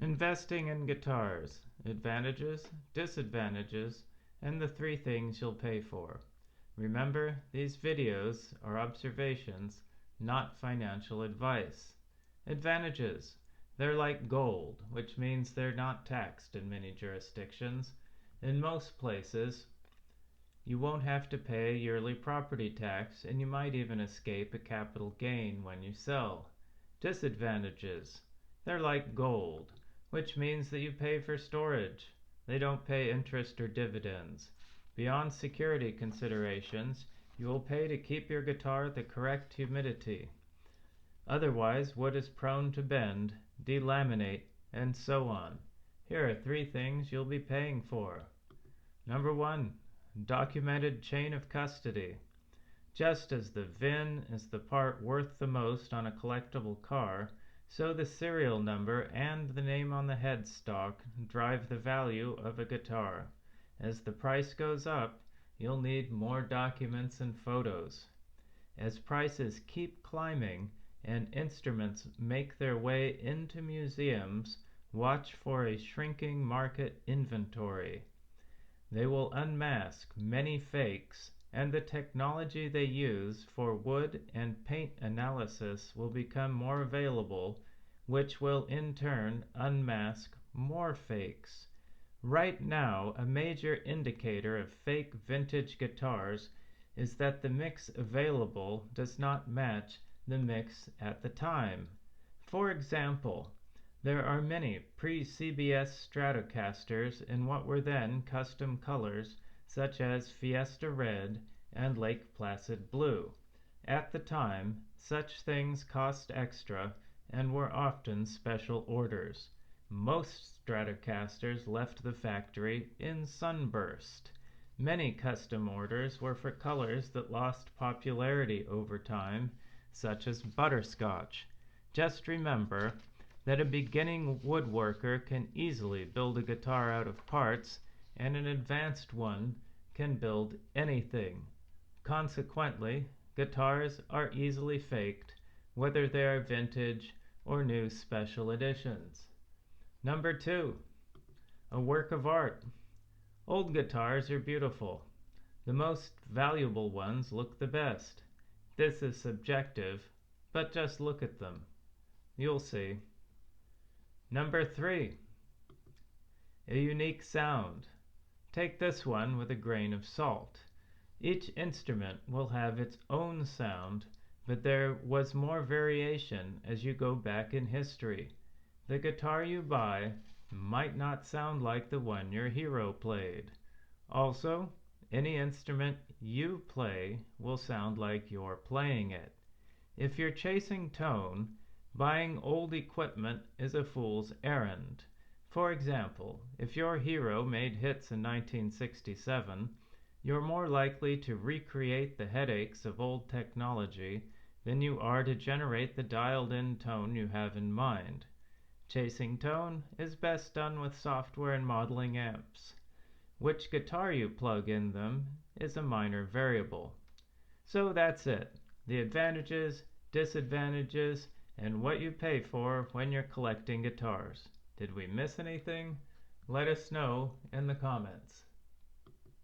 Investing in guitars, advantages, disadvantages, and the 3 things you'll pay for. Remember, these videos are observations, not financial advice. Advantages. They're like gold, which means they're not taxed in many jurisdictions. In most places, you won't have to pay a yearly property tax, and you might even escape a capital gain when you sell. Disadvantages. They're like gold, which means that you pay for storage. They don't pay interest or dividends. Beyond security considerations, you will pay to keep your guitar the correct humidity. Otherwise, wood is prone to bend, delaminate, and so on. Here are 3 things you'll be paying for. Number 1. Documented chain of custody. Just as the VIN is the part worth the most on a collectible car, so the serial number and the name on the headstock drive the value of a guitar. As the price goes up, you'll need more documents and photos. As prices keep climbing and instruments make their way into museums, watch for a shrinking market inventory. They will unmask many fakes, and the technology they use for wood and paint analysis will become more available, which will in turn unmask more fakes. Right now, a major indicator of fake vintage guitars is that the mix available does not match the mix at the time. For example, there are many pre-CBS Stratocasters in what were then custom colors such as Fiesta Red and Lake Placid Blue. At the time, such things cost extra and were often special orders. Most Stratocasters left the factory in sunburst. Many custom orders were for colors that lost popularity over time, such as butterscotch. Just remember that a beginning woodworker can easily build a guitar out of parts, and an advanced one can build anything. Consequently, guitars are easily faked, whether they are vintage or new special editions. Number 2. A work of art. Old guitars are beautiful. The most valuable ones look the best. This is subjective, but just look at them. You'll see. Number 3. A unique sound. Take this one with a grain of salt. Each instrument will have its own sound, but there was more variation as you go back in history. The guitar you buy might not sound like the one your hero played. Also, any instrument you play will sound like you're playing it. If you're chasing tone, buying old equipment is a fool's errand. For example, if your hero made hits in 1967, you're more likely to recreate the headaches of old technology than you are to generate the dialed-in tone you have in mind. Chasing tone is best done with software and modeling amps. Which guitar you plug in them is a minor variable. So that's it. The advantages, disadvantages, and what you pay for when you're collecting guitars. Did we miss anything? Let us know in the comments.